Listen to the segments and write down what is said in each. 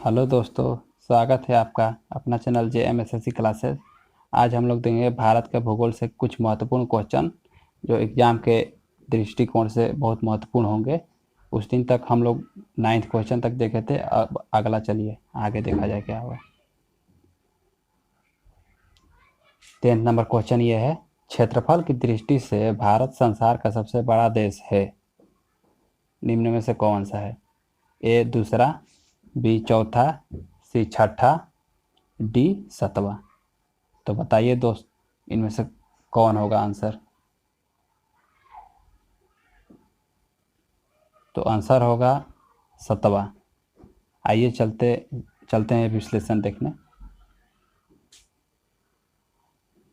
Hello दोस्तों, स्वागत है आपका अपना चैनल JMSSC क्लासेस। आज हम लोग देंगे भारत के भूगोल से कुछ महत्वपूर्ण क्वेश्चन जो एग्ज़ाम के दृष्टिकोण से बहुत महत्वपूर्ण होंगे। उस दिन तक हम लोग 9th क्वेश्चन तक देखे थे। अब अगला चलिए आगे देखा जाए क्या हुआ। 10th नंबर क्वेश्चन ये है, क्षेत्रफल की दृष्टि से भारत संसार का सबसे बड़ा देश है, निम्न में से कौन सा है? ए दूसरा, बी चौथा, सी छठा, डी सतवां। तो बताइए दोस्त, इनमें से कौन होगा आंसर? तो आंसर होगा सतवां। आइए चलते चलते हैं विश्लेषण देखने।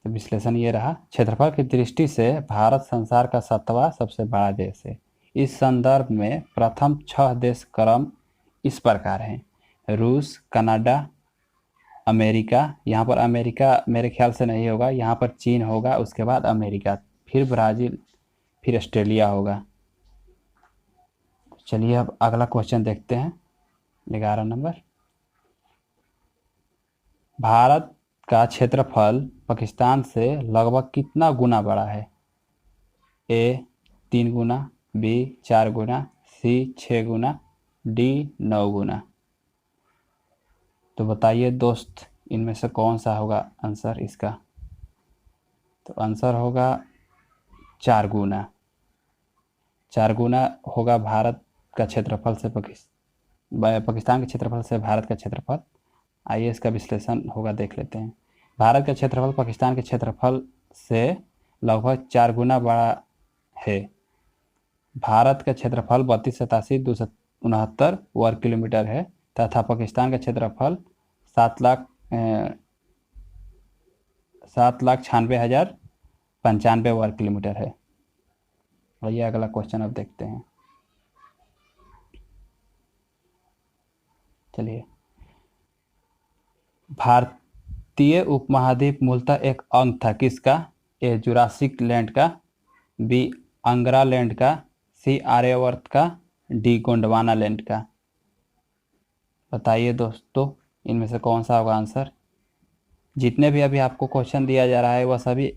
तो विश्लेषण ये रहा, क्षेत्रफल की दृष्टि से भारत संसार का 7वां सबसे बड़ा देश है। इस संदर्भ में प्रथम 6 देश क्रम इस प्रकार हैं: रूस, कनाडा, अमेरिका। यहाँ पर अमेरिका मेरे ख्याल से नहीं होगा, यहाँ पर चीन होगा, उसके बाद अमेरिका, फिर ब्राज़ील, फिर ऑस्ट्रेलिया होगा। चलिए अब अगला क्वेश्चन देखते हैं। 11 नंबर, भारत का क्षेत्रफल पाकिस्तान से लगभग कितना गुना बड़ा है? ए 3 गुना, बी 4 गुना, सी 6 गुना, डी 9 गुना। तो बताइए दोस्त, इनमें से कौन सा होगा आंसर इसका? तो आंसर होगा 4 गुना। 4 गुना होगा भारत का क्षेत्रफल से पाकिस्तान के क्षेत्रफल से भारत का क्षेत्रफल। आइए इसका विश्लेषण होगा, देख लेते हैं। भारत का क्षेत्रफल पाकिस्तान के क्षेत्रफल से लगभग 4 गुना बड़ा है। भारत का क्षेत्रफल 32,87,269 वर्ग किलोमीटर है तथा पाकिस्तान का क्षेत्रफल 7,96,095 वर्ग किलोमीटर है। आइए अगला क्वेश्चन अब देखते हैं। चलिए, भारतीय उपमहाद्वीप मूलतः एक अंग था, किसका? ए जुरासिक लैंड का, बी अंगरा लैंड का, सी आर्यवर्त का, डी गोंडवाना लैंड का। बताइए दोस्तों, इनमें से कौन सा होगा आंसर? जितने भी अभी आपको क्वेश्चन दिया जा रहा है वह सभी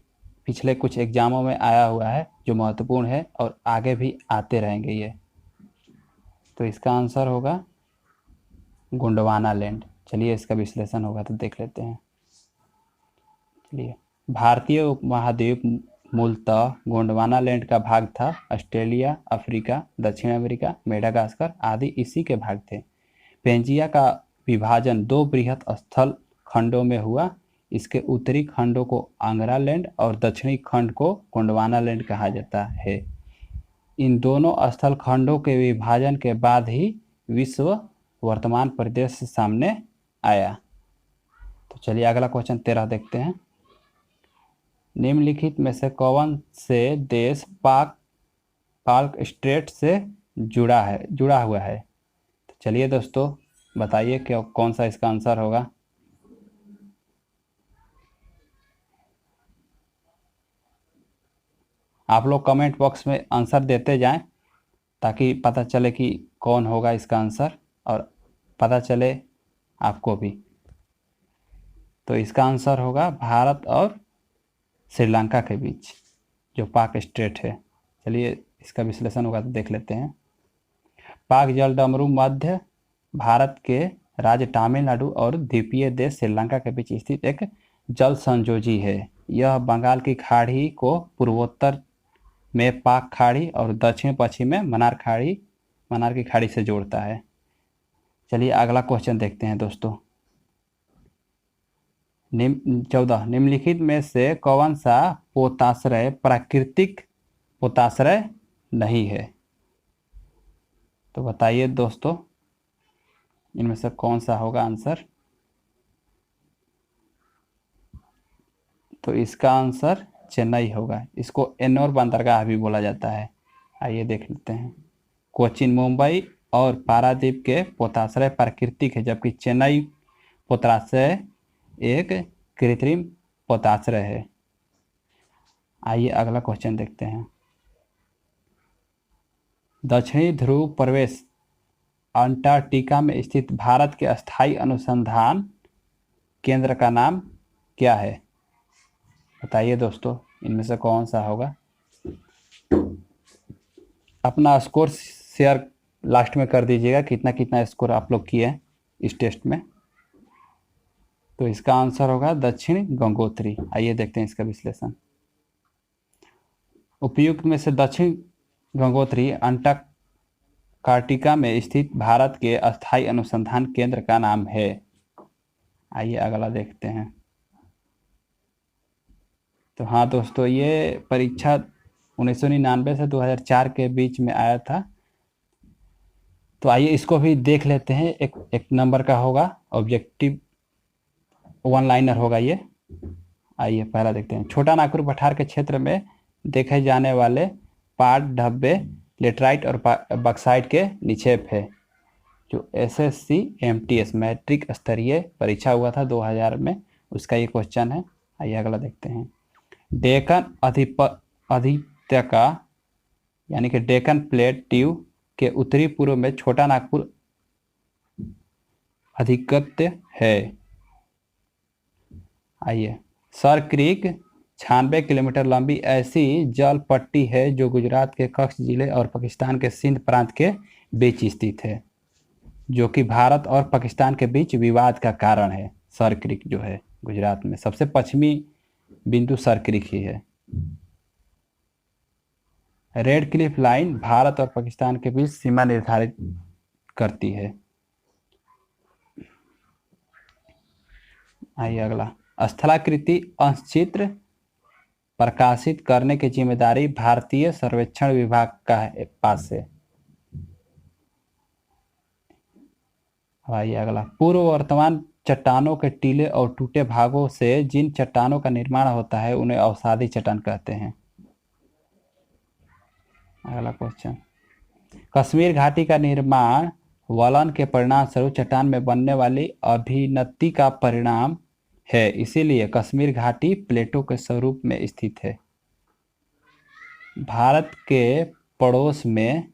पिछले कुछ एग्जामों में आया हुआ है, जो महत्वपूर्ण है और आगे भी आते रहेंगे ये। तो इसका आंसर होगा गोंडवाना लैंड। चलिए इसका विश्लेषण होगा तो देख लेते हैं। चलिए, भारतीय उपमहाद्वीप मूलतः गोंडवाना लैंड का भाग था। ऑस्ट्रेलिया, अफ्रीका, दक्षिण अमेरिका, मेडागास्कर आदि इसी के भाग थे। पेंजिया का विभाजन 2 बृहत स्थल खंडों में हुआ। इसके उत्तरी खंडों को आंगरा लैंड और दक्षिणी खंड को गोंडवाना लैंड कहा जाता है। इन दोनों स्थल खंडों के विभाजन के बाद ही विश्व वर्तमान परिदृश्य सामने आया। तो चलिए अगला क्वेश्चन 13 देखते हैं। निम्नलिखित में से कौन से देश पाक स्ट्रेट से जुड़ा हुआ है? तो चलिए दोस्तों, बताइए क्या कौन सा इसका आंसर होगा? आप लोग कमेंट बॉक्स में आंसर देते जाएं ताकि पता चले कि कौन होगा इसका आंसर और पता चले आपको भी। तो इसका आंसर होगा भारत और श्रीलंका के बीच जो पाक स्ट्रेट है। चलिए इसका विश्लेषण होगा तो देख लेते हैं। पाक जलडमरू मध्य भारत के राज्य तमिलनाडु और द्वीपीय देश श्रीलंका के बीच स्थित एक जल संयोजी है। यह बंगाल की खाड़ी को पूर्वोत्तर में पाक खाड़ी और दक्षिण पश्चिम में मन्नार की खाड़ी से जोड़ता है। चलिए अगला क्वेश्चन देखते हैं दोस्तों। 14, निम्नलिखित में से कौन सा पोताश्रय प्राकृतिक पोताश्रय नहीं है? तो बताइए दोस्तों, इनमें से कौन सा होगा आंसर? तो इसका आंसर चेन्नई होगा। इसको एन्नोर बंदरगाह भी बोला जाता है। आइए देख लेते हैं। कोचीन, मुंबई और पारादीप के पोताश्रय प्राकृतिक है, जबकि चेन्नई पोताश्रय एक कृत्रिम पोताश्रय है। आइए अगला क्वेश्चन देखते हैं। दक्षिणी ध्रुव प्रवेश अंटार्कटिका में स्थित भारत के स्थायी अनुसंधान केंद्र का नाम क्या है? बताइए दोस्तों, इनमें से कौन सा होगा? अपना स्कोर शेयर लास्ट में कर दीजिएगा, कितना कितना स्कोर आप लोग किए हैं इस टेस्ट में। तो इसका आंसर होगा दक्षिण गंगोत्री। आइए देखते हैं इसका विश्लेषण। उपयुक्त में से दक्षिण गंगोत्री अंटार्कटिका में स्थित भारत के अस्थायी अनुसंधान केंद्र का नाम है। आइए अगला देखते हैं। तो हाँ दोस्तों, ये परीक्षा 1999 से 2004 के बीच में आया था। तो आइए इसको भी देख लेते हैं। एक नंबर का होगा, ऑब्जेक्टिव वन लाइनर होगा ये। आइए पहला देखते हैं। छोटा नागपुर पठार के क्षेत्र में देखे जाने वाले पाट, ढब्बे, लेटराइट और बक्साइट के निक्षेप है। जो SSC MTS मैट्रिक स्तरीय परीक्षा हुआ था 2000 में, उसका ये क्वेश्चन है। आइए अगला देखते हैं। डेक्कन अधित्यका यानी कि डेक्कन प्लेट्यू के उत्तरी पूर्व में छोटा नागपुर अधिकत्य है। आइए, सर क्रीक 96 किलोमीटर लंबी ऐसी जल पट्टी है जो गुजरात के कच्छ जिले और पाकिस्तान के सिंध प्रांत के बीच स्थित है, जो कि भारत और पाकिस्तान के बीच विवाद का कारण है। सर क्रीक जो है गुजरात में सबसे पश्चिमी बिंदु सर क्रीक ही है। रेड क्लिफ लाइन भारत और पाकिस्तान के बीच सीमा निर्धारित करती है। आइए अगला। स्थलाकृति अंशचित्र प्रकाशित करने की जिम्मेदारी भारतीय सर्वेक्षण विभाग का पास है। आइए अगला। पूर्व वर्तमान चट्टानों के टीले और टूटे भागों से जिन चट्टानों का निर्माण होता है उन्हें अवसादी चट्टान कहते हैं। अगला क्वेश्चन। कश्मीर घाटी का निर्माण वलन के परिणाम स्वरूप चट्टान में बनने वाली अभिनति का परिणाम है, इसीलिए कश्मीर घाटी प्लेटो के स्वरूप में स्थित है। भारत के पड़ोस में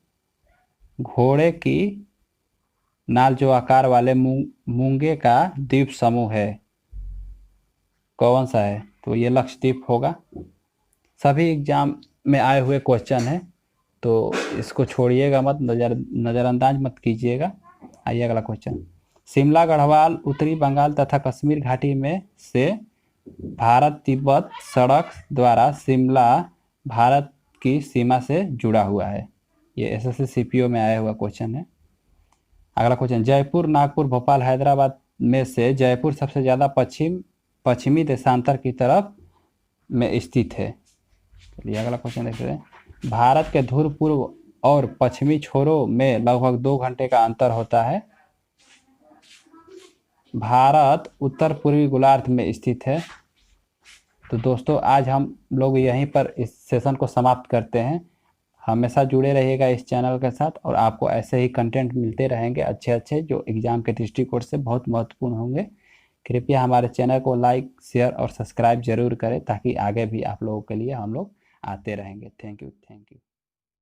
घोड़े की नाल जो आकार वाले मूंगे का द्वीप समूह है, कौन सा है? तो ये लक्षद्वीप होगा। सभी एग्जाम में आए हुए क्वेश्चन है, तो इसको छोड़िएगा मत, नज़रअंदाज मत कीजिएगा। आइए अगला क्वेश्चन। शिमला गढ़वाल उत्तरी बंगाल तथा कश्मीर घाटी में से भारत तिब्बत सड़क द्वारा शिमला भारत की सीमा से जुड़ा हुआ है। ये SSC CPO में आया हुआ क्वेश्चन है। अगला क्वेश्चन। जयपुर, नागपुर, भोपाल, हैदराबाद में से जयपुर सबसे ज़्यादा पश्चिमी देशांतर की तरफ में स्थित है। चलिए अगला क्वेश्चन देखते हैं। भारत के ध्रुव पूर्व और पश्चिमी छोरों में लगभग 2 घंटे का अंतर होता है। भारत उत्तर पूर्वी गोलार्ध में स्थित है। तो दोस्तों आज हम लोग यहीं पर इस सेशन को समाप्त करते हैं। हमेशा जुड़े रहिएगा इस चैनल के साथ, और आपको ऐसे ही कंटेंट मिलते रहेंगे अच्छे अच्छे, जो एग्जाम के दृष्टिकोण से बहुत महत्वपूर्ण होंगे। कृपया हमारे चैनल को लाइक, शेयर और सब्सक्राइब जरूर करें, ताकि आगे भी आप लोगों के लिए हम लोग आते रहेंगे। Thank you.